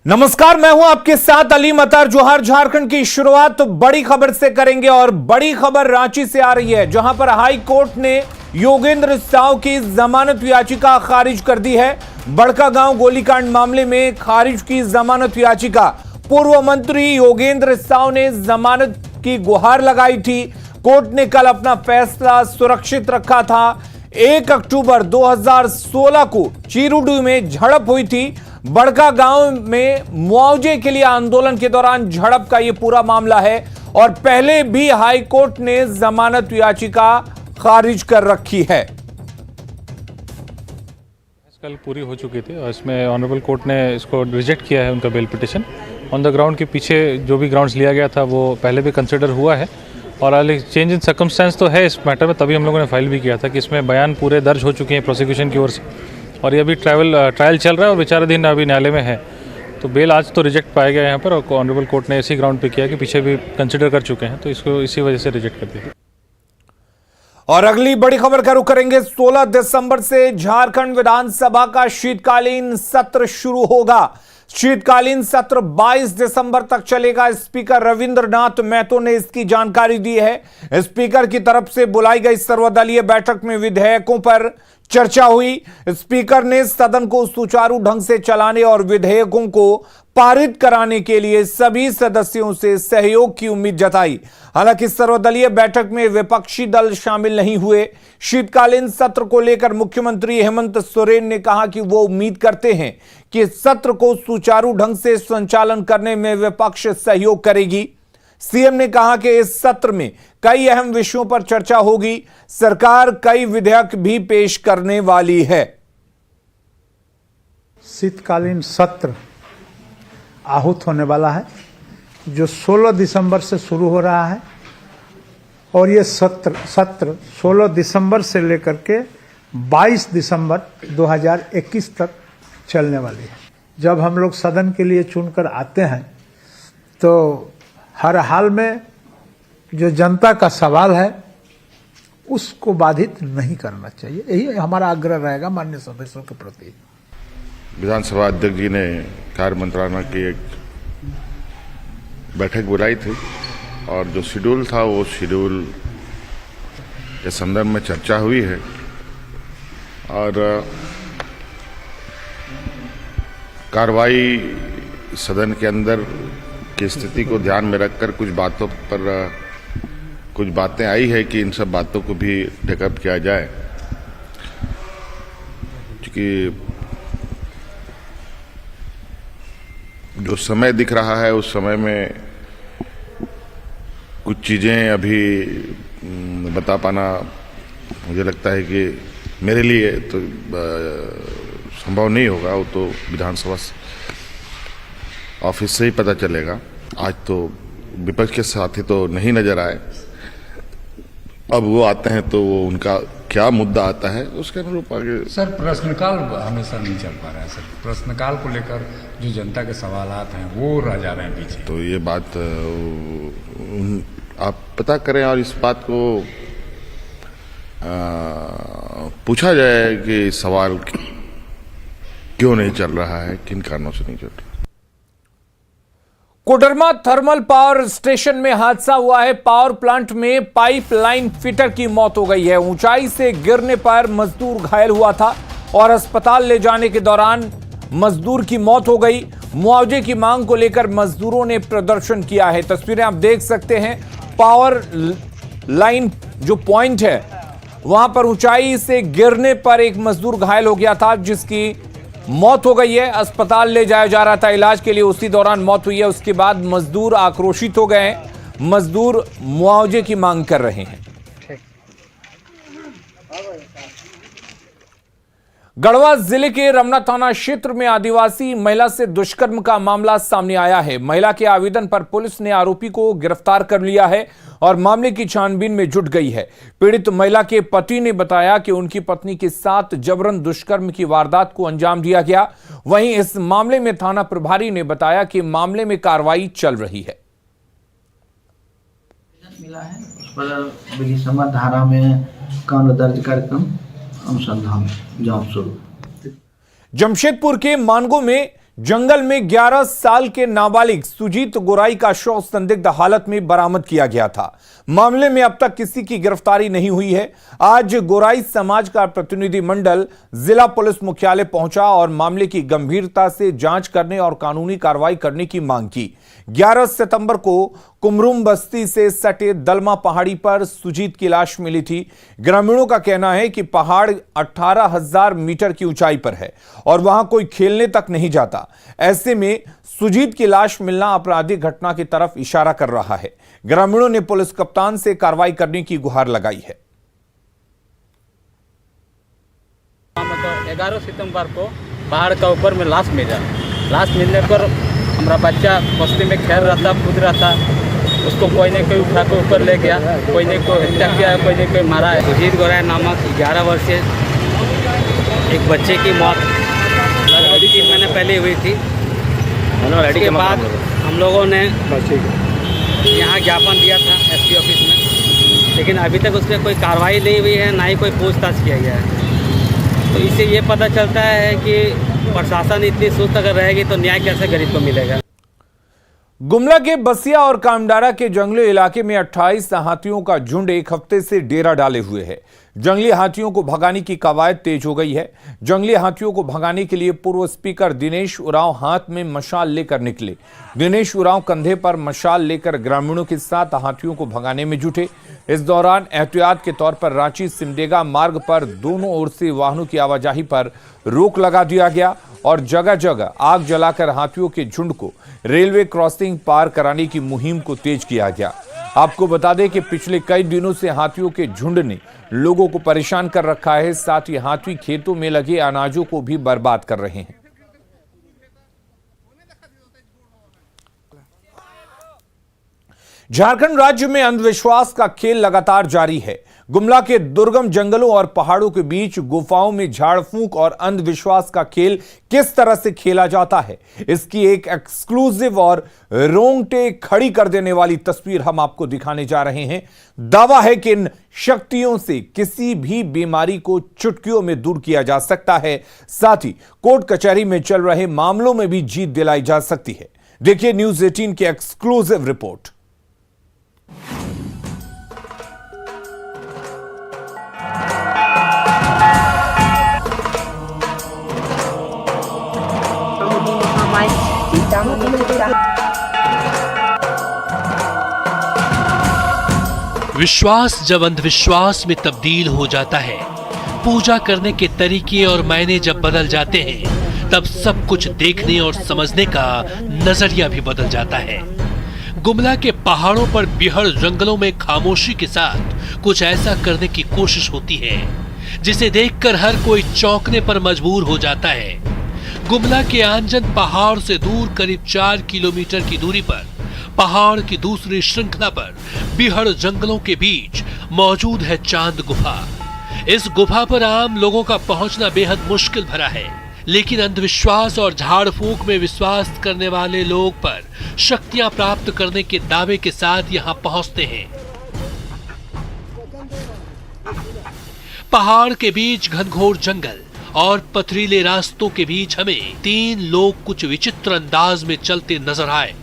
नमस्कार, मैं हूं आपके साथ अली मतार जोहर। झारखंड की शुरुआत तो बड़ी खबर से करेंगे और बड़ी खबर रांची से आ रही है, जहां पर हाई कोर्ट ने योगेंद्र साव की जमानत याचिका खारिज कर दी है। बड़कागांव गोलीकांड मामले में खारिज की जमानत याचिका। पूर्व मंत्री योगेंद्र साव ने जमानत की गुहार लगाई थी। कोर्ट ने कल अपना फैसला सुरक्षित रखा था। 1 अक्टूबर 2016 को चीरुडू में झड़प हुई थी। बड़कागांव में मुआवजे के लिए आंदोलन के दौरान झड़प का यह पूरा मामला है और पहले भी हाई कोर्ट ने जमानत याचिका खारिज कर रखी है। कल पूरी हो चुकी थी और इसमें ऑनरेबल कोर्ट ने इसको रिजेक्ट किया है, उनका bail petition on the ground के पीछे जो भी ग्राउंड्स लिया गया था वो पहले भी कंसिडर हुआ है और चेंज इन सर्कमस्टेंस तो है इस मैटर में, तभी हम लोगों ने फाइल भी किया था कि इसमें बयान पूरे दर्ज हो चुके हैं प्रोसिक्यूशन की ओर से और ये अभी ट्रायल चल रहा है और विचाराधीन अभी न्यायालय में है। तो बेल आज तो रिजेक्ट पाया गया यहाँ पर और ऑनरेबल कोर्ट ने इसी ग्राउंड पे किया कि पीछे भी कंसिडर कर चुके हैं, तो इसको इसी वजह से रिजेक्ट कर दिया। और अगली बड़ी खबर का रुख करेंगे। 16 दिसंबर से झारखंड विधानसभा का शीतकालीन सत्र शुरू होगा। शीतकालीन सत्र 22 दिसंबर तक चलेगा। स्पीकर रविंद्रनाथ महतो ने इसकी जानकारी दी है। स्पीकर की तरफ से बुलाई गई सर्वदलीय बैठक में विधेयकों पर चर्चा हुई। स्पीकर ने सदन को सुचारू ढंग से चलाने और विधेयकों को पारित कराने के लिए सभी सदस्यों से सहयोग की उम्मीद जताई। हालांकि सर्वदलीय बैठक में विपक्षी दल शामिल नहीं हुए। शीतकालीन सत्र को लेकर मुख्यमंत्री हेमंत सोरेन ने कहा कि वो उम्मीद करते हैं कि सत्र को सुचारू ढंग से संचालन करने में विपक्ष सहयोग करेगी। सीएम ने कहा कि इस सत्र में कई अहम विषयों पर चर्चा होगी। सरकार कई विधेयक भी पेश करने वाली है। शीतकालीन सत्र आहूत होने वाला है, जो 16 दिसंबर से शुरू हो रहा है और ये सत्र 16 दिसंबर से लेकर के 22 दिसंबर 2021 तक चलने वाली है। जब हम लोग सदन के लिए चुनकर आते हैं तो हर हाल में जो जनता का सवाल है उसको बाधित नहीं करना चाहिए, यही हमारा आग्रह रहेगा माननीय सदस्यों के प्रति। विधानसभा अध्यक्ष जी ने कार्य मंत्रालय की एक बैठक बुलाई थी और जो शेड्यूल था वो शेड्यूल के संदर्भ में चर्चा हुई है और कार्रवाई सदन के अंदर की स्थिति को ध्यान में रखकर कुछ बातों पर कुछ बातें आई है कि इन सब बातों को भी टेकअप किया जाए, क्योंकि जो समय दिख रहा है उस समय में कुछ चीज़ें अभी बता पाना मुझे लगता है कि मेरे लिए तो संभव नहीं होगा। वो तो विधानसभा ऑफिस से ही पता चलेगा। आज तो विपक्ष के साथी तो नहीं नजर आए, अब वो आते हैं तो वो उनका क्या मुद्दा आता है उसके अनुरूप आगे। सर, प्रश्नकाल हमेशा नहीं चल पा रहा है सर। प्रश्नकाल को लेकर जो जनता के सवालात हैं वो रह जा रहे हैं पीछे। तो ये बात आप पता करें और इस बात को पूछा जाए कि सवाल क्यों नहीं चल रहा है, किन कारणों से नहीं चल रहा। कोडरमा थर्मल पावर स्टेशन में हादसा हुआ है। पावर प्लांट में पाइपलाइन फिटर की मौत हो गई है। ऊंचाई से गिरने पर मजदूर घायल हुआ था और अस्पताल ले जाने के दौरान मजदूर की मौत हो गई। मुआवजे की मांग को लेकर मजदूरों ने प्रदर्शन किया है। तस्वीरें आप देख सकते हैं। पावर लाइन जो पॉइंट है वहां पर ऊंचाई से गिरने पर एक मजदूर घायल हो गया था, जिसकी मौत हो गई है। अस्पताल ले जाया जा रहा था इलाज के लिए, उसी दौरान मौत हुई है। उसके बाद मजदूर आक्रोशित हो गए हैं। मजदूर मुआवजे की मांग कर रहे हैं। गढ़वा जिले के रमना थाना क्षेत्र में आदिवासी महिला से दुष्कर्म का मामला सामने आया है। महिला के आवेदन पर पुलिस ने आरोपी को गिरफ्तार कर लिया है और मामले की छानबीन में जुट गई है। पीड़ित महिला के पति ने बताया कि उनकी पत्नी के साथ जबरन दुष्कर्म की वारदात को अंजाम दिया गया। वहीं इस मामले में थाना प्रभारी ने बताया कि मामले में कार्रवाई चल रही है। मिला है उस पर बिलीसमा धारा में कांड दर्ज कार्यक्रम अनुसंधान जांच शुरू। जमशेदपुर के मानगो में जंगल में 11 साल के नाबालिग सुजीत गोराई का शव संदिग्ध हालत में बरामद किया गया था। मामले में अब तक किसी की गिरफ्तारी नहीं हुई है। आज गोराई समाज का प्रतिनिधि मंडल जिला पुलिस मुख्यालय पहुंचा और मामले की गंभीरता से जांच करने और कानूनी कार्रवाई करने की मांग की। 11 सितंबर को कुमरुम बस्ती से सटे दलमा पहाड़ी पर सुजीत की लाश मिली थी। ग्रामीणों का कहना है कि पहाड़ 18,000 मीटर की ऊंचाई पर है और वहां कोई खेलने तक नहीं जाता। ऐसे में सुजीत की लाश मिलना आपराधिक घटना की तरफ इशारा कर रहा है। ग्रामीणों ने पुलिस कप्तान से कार्रवाई करने की गुहार लगाई है। 11 सितंबर को पहाड़ का ऊपर में लाश मिला। लाश मिलने पर हमारा बच्चा बस्ती में खेल रहा था, कूद रहा था। उसको कोई ने कोई उठा के ऊपर ले गया, कोई ने कोई हत्या किया, कोई ने कोई मारा है। सुजीत गोराई नामक 11 वर्षीय एक बच्चे की मौत लगभग 3 महीने पहले हुई थी। उसके बाद हम लोगों ने यहाँ ज्ञापन दिया था एसपी ऑफिस में, लेकिन अभी तक उस पर कोई कार्रवाई नहीं हुई है, ना ही कोई पूछताछ किया गया है। तो इससे ये पता चलता है कि प्रशासन इतनी सुस्त अगर रहेगी तो न्याय कैसे गरीब को मिलेगा। गुमला के बसिया और कामडारा के जंगली इलाके में 28 हाथियों का झुंड एक हफ्ते से डेरा डाले हुए है। जंगली हाथियों को भगाने की कवायद तेज हो गई है। जंगली हाथियों को भगाने के लिए पूर्व स्पीकर दिनेश उरांव हाथ में मशाल लेकर निकले। दिनेश उरांव कंधे पर मशाल लेकर ग्रामीणों के साथ हाथियों को भगाने में जुटे। इस दौरान एहतियात के तौर पर रांची सिमडेगा मार्ग पर दोनों ओर से वाहनों की आवाजाही पर रोक लगा दिया गया और जगह जगह आग जलाकर हाथियों के झुंड को रेलवे क्रॉसिंग पार कराने की मुहिम को तेज किया गया। आपको बता दें कि पिछले कई दिनों से हाथियों के झुंड ने लोगों को परेशान कर रखा है। साथ ही हाथी खेतों में लगे अनाजों को भी बर्बाद कर रहे हैं। झारखंड राज्य में अंधविश्वास का खेल लगातार जारी है। गुमला के दुर्गम जंगलों और पहाड़ों के बीच गुफाओं में झाड़ फूंक और अंधविश्वास का खेल किस तरह से खेला जाता है, इसकी एक एक्सक्लूसिव और रोंगटे खड़ी कर देने वाली तस्वीर हम आपको दिखाने जा रहे हैं। दावा है कि इन शक्तियों से किसी भी बीमारी को चुटकियों में दूर किया जा सकता है। साथ ही कोर्ट कचहरी में चल रहे मामलों में भी जीत दिलाई जा सकती है। देखिए न्यूज़ 18 की एक्सक्लूसिव रिपोर्ट। विश्वास जब अंधविश्वास में तब्दील हो जाता है, पूजा करने के तरीके और मायने जब बदल जाते हैं, तब सब कुछ देखने और समझने का नजरिया भी बदल जाता है। गुमला के पहाड़ों पर बिहड़ जंगलों में खामोशी के साथ कुछ ऐसा करने की कोशिश होती है जिसे देखकर हर कोई चौंकने पर मजबूर हो जाता है। गुमला के आंजन पहाड़ से दूर करीब 4 किलोमीटर की दूरी पर पहाड़ की दूसरी श्रृंखला पर बिहड़ जंगलों के बीच मौजूद है चांद गुफा। इस गुफा पर आम लोगों का पहुंचना बेहद मुश्किल भरा है, लेकिन अंधविश्वास और झाड़ फूंक में विश्वास करने वाले लोग पर शक्तियां प्राप्त करने के दावे के साथ यहां पहुंचते हैं। पहाड़ के बीच घनघोर जंगल और पथरीले रास्तों के बीच हमें 3 लोग कुछ विचित्र अंदाज में चलते नजर आए।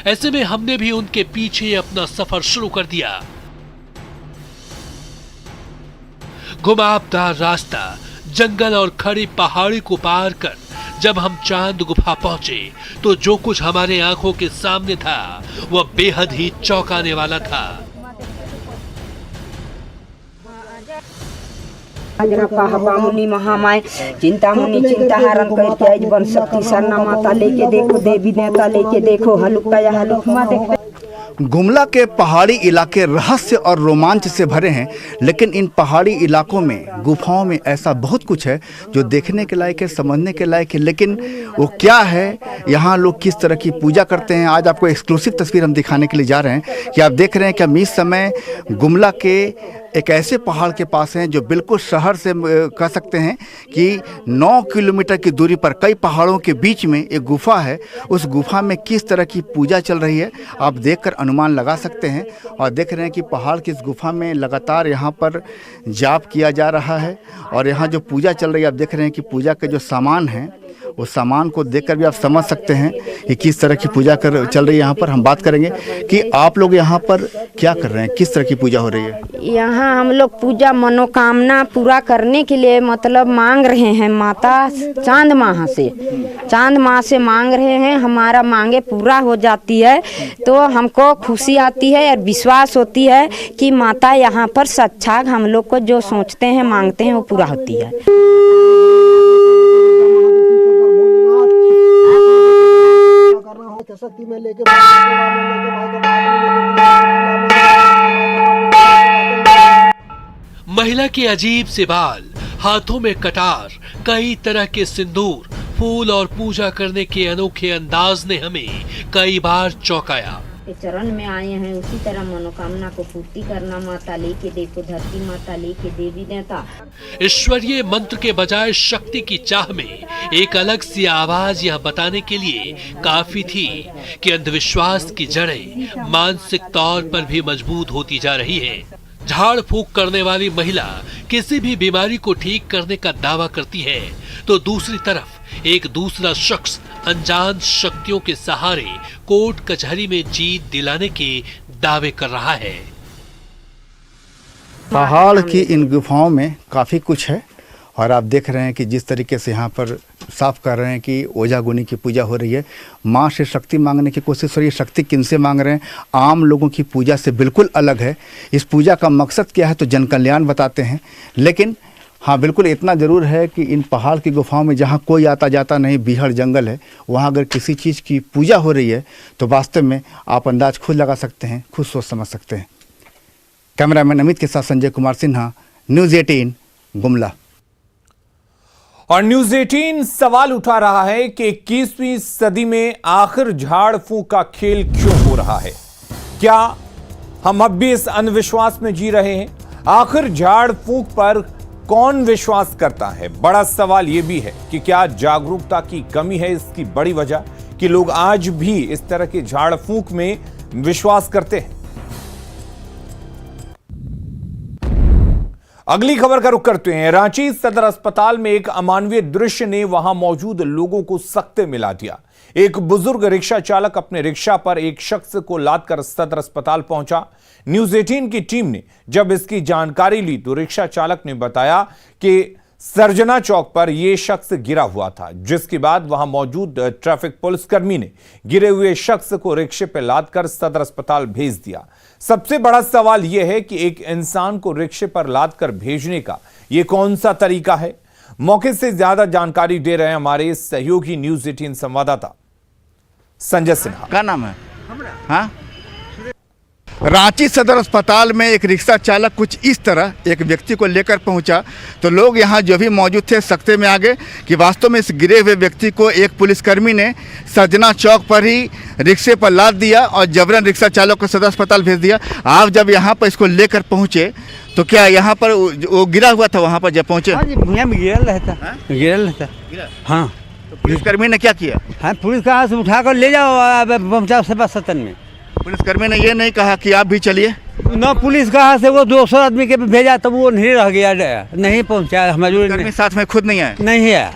ऐसे में हमने भी उनके पीछे अपना सफर शुरू कर दिया। घुमावदार रास्ता, जंगल और खड़ी पहाड़ी को पार कर जब हम चांद गुफा पहुंचे तो जो कुछ हमारे आंखों के सामने था वह बेहद ही चौंकाने वाला था। मुनि महामाय चिंतामणि चिंता हरण करके आज बन शक्ति सरना माता लेके देखो, देवी देवता लेके देखो, हलुका या हलुक माते। गुमला के पहाड़ी इलाके रहस्य और रोमांच से भरे हैं, लेकिन इन पहाड़ी इलाकों में गुफाओं में ऐसा बहुत कुछ है जो देखने के लायक है, समझने के लायक है। लेकिन वो क्या है, यहाँ लोग किस तरह की पूजा करते हैं, आज आपको एक्सक्लूसिव तस्वीर हम दिखाने के लिए जा रहे हैं। कि आप देख रहे हैं कि हम इस समय गुमला के एक ऐसे पहाड़ के पास हैं जो बिल्कुल शहर से कह सकते हैं कि 9 किलोमीटर की दूरी पर कई पहाड़ों के बीच में एक गुफा है। उस गुफा में किस तरह की पूजा चल रही है आप देखकर अनुमान लगा सकते हैं। और देख रहे हैं कि पहाड़ की इस गुफा में लगातार यहाँ पर जाप किया जा रहा है और यहाँ जो पूजा चल रही है आप देख रहे हैं कि पूजा के जो सामान हैं उस सामान को देखकर भी आप समझ सकते हैं कि किस तरह की पूजा चल रही है। यहाँ पर हम बात करेंगे कि आप लोग यहाँ पर क्या कर रहे हैं, किस तरह की पूजा हो रही है। यहाँ हम लोग पूजा मनोकामना पूरा करने के लिए मतलब मांग रहे हैं माता चांद माँ से मांग रहे हैं। हमारा मांगे पूरा हो जाती है तो हमको खुशी आती है और विश्वास होती है कि माता यहाँ पर सच्चा हम लोग को जो सोचते हैं मांगते हैं वो पूरा होती है। महिला के अजीब से बाल, हाथों में कटार, कई तरह के सिंदूर, फूल और पूजा करने के अनोखे अंदाज ने हमें कई बार चौंकाया। चरण में आए हैं उसी तरह मनोकामना को पूर्ति करना। माता लेके देखो धरती, माता लेके देवी देवता। ईश्वरीय मंत्र के बजाय शक्ति की चाह में एक अलग सी आवाज यह बताने के लिए काफी थी कि अंधविश्वास की जड़ें मानसिक तौर पर भी मजबूत होती जा रही है। झाड़ फूंक करने वाली महिला किसी भी बीमारी को ठीक करने का दावा करती है तो दूसरी तरफ एक दूसरा शख्स अनजान शक्तियों के सहारे कोर्ट कचहरी में जीत दिलाने के दावे कर रहा है। पहाड़ की इन गुफाओं में काफ़ी कुछ है और आप देख रहे हैं कि जिस तरीके से यहाँ पर साफ कर रहे हैं कि ओझा गुनी की पूजा हो रही है। माँ से शक्ति मांगने की कोशिश हो रही है। शक्ति किनसे मांग रहे हैं? आम लोगों की पूजा से बिल्कुल अलग है। इस पूजा का मकसद क्या है तो जन कल्याण बताते हैं। लेकिन हाँ, बिल्कुल इतना ज़रूर है कि इन पहाड़ की गुफाओं में जहाँ कोई आता जाता नहीं, बीहड़ जंगल है, वहाँ अगर किसी चीज़ की पूजा हो रही है तो वास्तव में आप अंदाज खुद लगा सकते हैं, खुद सोच समझ सकते हैं। कैमरामैन अमित के साथ संजय कुमार सिन्हा, न्यूज़ 18 गुमला। और न्यूज़ 18 सवाल उठा रहा है कि 21वीं सदी में आखिर झाड़ फूंक का खेल क्यों हो रहा है? क्या हम अब भी इस अंधविश्वास में जी रहे हैं? आखिर झाड़ फूंक पर कौन विश्वास करता है? बड़ा सवाल यह भी है कि क्या जागरूकता की कमी है इसकी बड़ी वजह कि लोग आज भी इस तरह के झाड़ फूंक में विश्वास करते हैं? अगली खबर का रुख करते हैं। रांची सदर अस्पताल में एक अमानवीय दृश्य ने वहां मौजूद लोगों को सख्ते मिला दिया। एक बुजुर्ग रिक्शा चालक अपने रिक्शा पर एक शख्स को लादकर सदर अस्पताल पहुंचा। न्यूज़ 18 की टीम ने जब इसकी जानकारी ली तो रिक्शा चालक ने बताया कि सर्जना चौक पर यह शख्स गिरा हुआ था, जिसके बाद वहां मौजूद ट्रैफिक पुलिसकर्मी ने गिरे हुए शख्स को रिक्शे पर लादकर सदर अस्पताल भेज दिया। सबसे बड़ा सवाल यह है कि एक इंसान को रिक्शे पर लादकर भेजने का यह कौन सा तरीका है? मौके से ज्यादा जानकारी दे रहे हैं हमारे सहयोगी न्यूज़ 18 संवाददाता संजय सिन्हा। क्या नाम है? हाँ, रांची सदर अस्पताल में एक रिक्शा चालक कुछ इस तरह एक व्यक्ति को लेकर पहुंचा तो लोग यहां जो भी मौजूद थे सख्ते में आ गए कि वास्तव में इस गिरे हुए व्यक्ति को एक पुलिसकर्मी ने सर्जना चौक पर ही रिक्शे पर लाद दिया और जबरन रिक्शा चालक को सदर अस्पताल भेज दिया। आप जब यहां पर इसको लेकर पहुंचे तो क्या यहाँ पर वो गिरा हुआ था? वहाँ पर जब पहुंचे गिरल रहता। हाँ, तो पुलिसकर्मी ने क्या किया? हाँ, पुलिस कहाँ से उठाकर ले जाओ, पहुँचाओ सेवा सदन में। पुलिसकर्मी ने ये नहीं कहा कि आप भी चलिए? न पुलिस कहाँ से, वो 200 आदमी के भेजा तब वो नहीं रह गया, नहीं पहुँचा। हमारे साथ में खुद नहीं आए? नहीं है।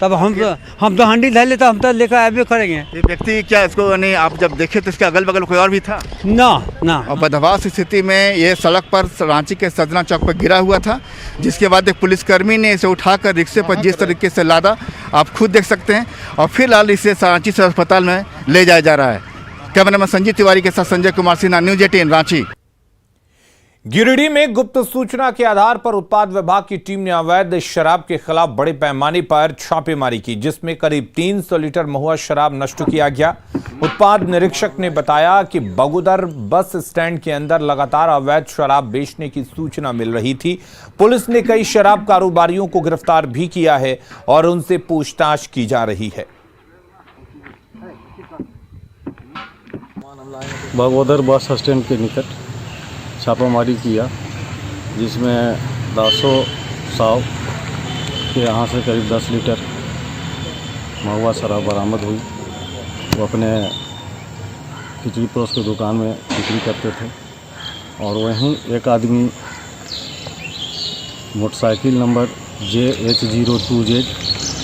तब हम तो हंडी धर लेते, हम तो लेकर आए करेंगे। ये व्यक्ति क्या इसको नहीं, आप जब देखे तो इसके अगल बगल कोई और भी था? ना। और बदहवास स्थिति में ये सड़क पर रांची के सर्जना चौक पर गिरा हुआ था, जिसके बाद एक पुलिसकर्मी ने इसे उठाकर रिक्शे पर जिस तरीके से लादा आप खुद देख सकते हैं और फिलहाल इसे रांची सदर अस्पताल में ले जाया जा रहा है। कैमरामैन संजीव तिवारी के साथ संजय कुमार सिन्हा, न्यूज़ 18 रांची। गिरिडीह में गुप्त सूचना के आधार पर उत्पाद विभाग की टीम ने अवैध शराब के खिलाफ बड़े पैमाने पर छापेमारी की, जिसमें करीब 300 लीटर महुआ शराब नष्ट किया गया। उत्पाद निरीक्षक ने बताया कि बगुदर बस स्टैंड के अंदर लगातार अवैध शराब बेचने की सूचना मिल रही थी। पुलिस ने कई शराब कारोबारियों को गिरफ्तार भी किया है और उनसे पूछताछ की जा रही है। बगोदर बस स्टैंड के निकट छापामारी किया, जिसमें दासो साव के यहाँ से करीब 10 लीटर महुआ शराब बरामद हुई। वो अपने खिचड़ी परोस की दुकान में बिक्री करते थे और वहीं एक आदमी मोटरसाइकिल नंबर JH02Z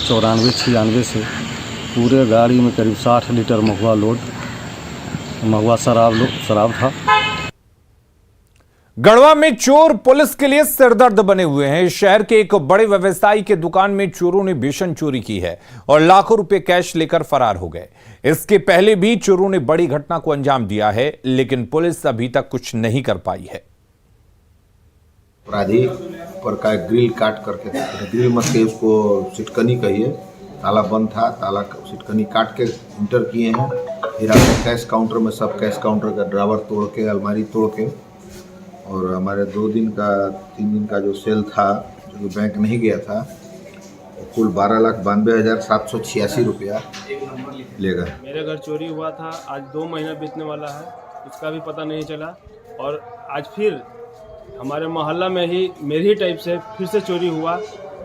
9496 से पूरे गाड़ी में करीब 60 लीटर महुआ शराब था। गढ़वा में चोर पुलिस के लिए सिरदर्द बने हुए हैं। शहर के एक बड़े व्यवसायी के दुकान में चोरों ने भीषण चोरी की है और लाखों रुपए कैश लेकर फरार हो गए। इसके पहले भी चोरों ने बड़ी घटना को अंजाम दिया है, लेकिन पुलिस अभी तक कुछ नहीं कर पाई है। अपराधी पर का ग्रिल काट करके, ग्रिल मत के उसको सिटकनी कहिए, ताला बंद था, ताला सिटकनी काट के इंटर किए हैं। फिर आपने कैश काउंटर में सब कैश काउंटर का ड्रावर तोड़ के, अलमारी तोड़ के, और हमारे 3 दिन का जो सेल था, जो बैंक नहीं गया था, कुल 12,92,786 रुपया ले गए। मेरे घर चोरी हुआ था, आज 2 महीना बीतने वाला है, उसका भी पता नहीं चला। और आज फिर हमारे मोहल्ला में ही मेरी टाइप से फिर से चोरी हुआ,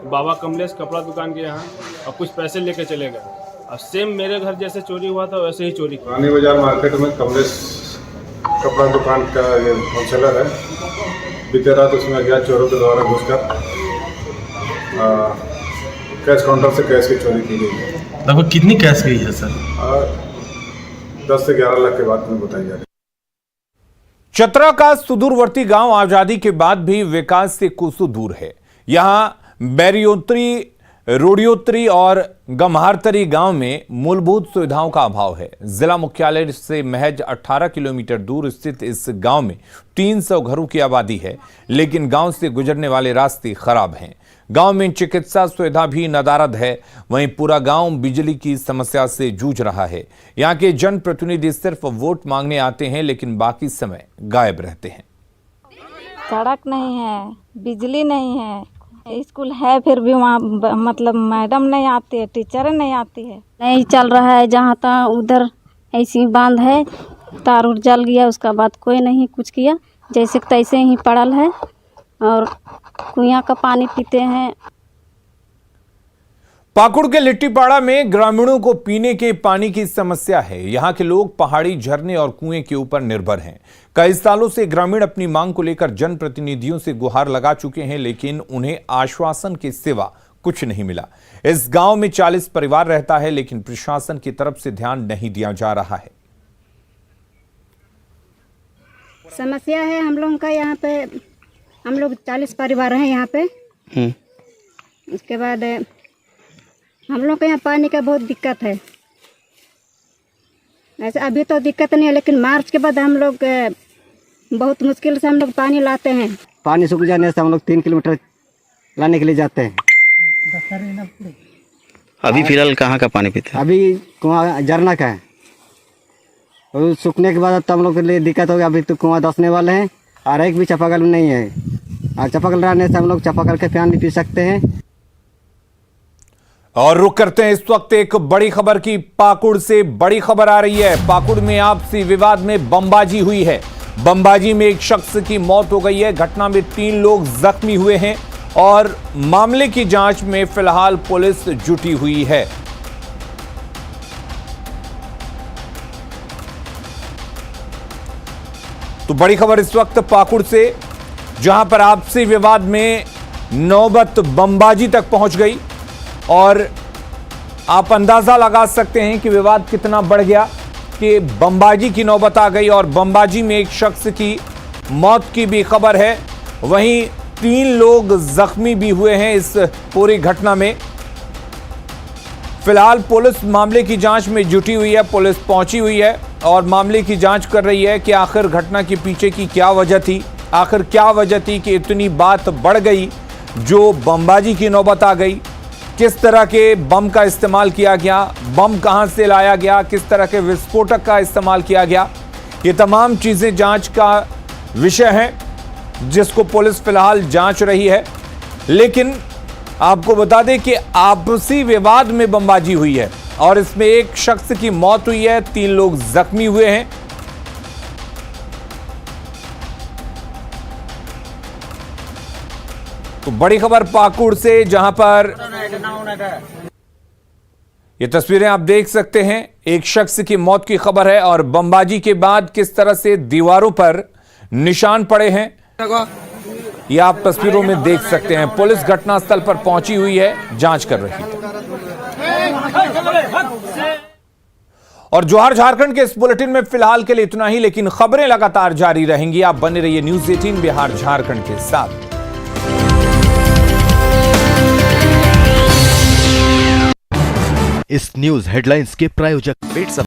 बाबा कमलेश कपड़ा दुकान के यहाँ, और कुछ पैसे लेके चले गए। और सेम मेरे घर जैसे चोरी हुआ था वैसे ही चोरी। रानी बाजार मार्केट में कमलेश कपड़ा दुकान का ये होलसेलर है। बीते रात उसमें अज्ञात चोरों के द्वारा घुसकर कैश काउंटर से कैश की चोरी की गई है। लगभग कितनी कैश गई है सर? 10 से 11 लाख के बाद में बताई जा रही है। चतरा का सुदूरवर्ती गांव आजादी के बाद भी विकास से कोसों दूर है। यहां बैरियोत्री, रोडियोत्री और गम्हारतरी गांव में मूलभूत सुविधाओं का अभाव है। जिला मुख्यालय से महज 18 किलोमीटर दूर स्थित इस गांव में 300 घरों की आबादी है, लेकिन गांव से गुजरने वाले रास्ते खराब हैं। गांव में चिकित्सा सुविधा भी नदारद है। वहीं पूरा गांव बिजली की समस्या से जूझ रहा है। यहां के जनप्रतिनिधि सिर्फ वोट मांगने आते हैं, लेकिन बाकी समय गायब रहते हैं। सड़क नहीं है, बिजली नहीं है, स्कूल है फिर भी वहाँ मतलब मैडम नहीं आती है, टीचर नहीं आती है। नहीं चल रहा है, जहाँ तहाँ उधर ऐसी बांध है, तार उड़ जल गया, उसका बाद कोई नहीं कुछ किया, जैसे तैसे ही पड़ल है और कुआं का पानी पीते हैं। पाकुड़ के लिट्टीपाड़ा में ग्रामीणों को पीने के पानी की समस्या है। यहां के लोग पहाड़ी झरने और कुएं के ऊपर निर्भर हैं। कई सालों से ग्रामीण अपनी मांग को लेकर जनप्रतिनिधियों से गुहार लगा चुके हैं, लेकिन उन्हें आश्वासन के सिवा कुछ नहीं मिला। इस गांव में 40 परिवार रहता है, लेकिन प्रशासन की तरफ से ध्यान नहीं दिया जा रहा है। समस्या है हम लोगों का, यहाँ पे हम लोग 40 परिवार हैं यहाँ पे। उसके बाद हम लोग के यहाँ पानी का बहुत दिक्कत है। ऐसे अभी तो दिक्कत नहीं है, लेकिन मार्च के बाद हम लोग बहुत मुश्किल से हम लोग पानी लाते हैं। पानी सूख जाने से हम लोग 3 किलोमीटर लाने के लिए जाते हैं। अभी फिलहाल कहाँ का पानी पीते हैं? अभी कुआं झरना का है, और सूखने के बाद तब हम लोग के लिए दिक्कत हो गया। अभी तो कुआं धंसने वाले हैं और एक भी चापाकल नहीं है, और चापाकल रहने से हम लोग चापाकल के पानी पी सकते हैं। और रुक करते हैं इस वक्त एक बड़ी खबर की। पाकुड़ से बड़ी खबर आ रही है। पाकुड़ में आपसी विवाद में बमबाजी हुई है। बमबाजी में एक शख्स की मौत हो गई है। घटना में 3 लोग जख्मी हुए हैं और मामले की जांच में फिलहाल पुलिस जुटी हुई है। तो बड़ी खबर इस वक्त पाकुड़ से, जहां पर आपसी विवाद में नौबत बमबाजी तक पहुंच गई और आप अंदाजा लगा सकते हैं कि विवाद कितना बढ़ गया कि बमबाजी की नौबत आ गई और बमबाजी में एक शख्स की मौत की भी खबर है। वहीं 3 लोग जख्मी भी हुए हैं इस पूरी घटना में। फिलहाल पुलिस मामले की जांच में जुटी हुई है। पुलिस पहुंची हुई है और मामले की जांच कर रही है कि आखिर घटना के पीछे की क्या वजह थी। आखिर क्या वजह थी कि इतनी बात बढ़ गई, जो बमबाजी की नौबत आ गई। किस तरह के बम का इस्तेमाल किया गया, बम कहां से लाया गया, किस तरह के विस्फोटक का इस्तेमाल किया गया, ये तमाम चीजें जांच का विषय हैं, जिसको पुलिस फिलहाल जांच रही है। लेकिन आपको बता दें कि आपसी विवाद में बमबाजी हुई है और इसमें एक शख्स की मौत हुई है, 3 लोग जख्मी हुए हैं। तो बड़ी खबर पाकुड़ से, जहां पर ये तस्वीरें आप देख सकते हैं, एक शख्स की मौत की खबर है और बमबाजी के बाद किस तरह से दीवारों पर निशान पड़े हैं ये आप तस्वीरों में देख सकते हैं। पुलिस घटनास्थल पर पहुंची हुई है, जांच कर रही है। और जोहार झारखंड के इस बुलेटिन में फिलहाल के लिए इतना ही, लेकिन खबरें लगातार जारी रहेंगी। आप बने रहिए न्यूज़ 18 बिहार झारखंड के साथ। इस न्यूज हेडलाइंस के प्रायोजक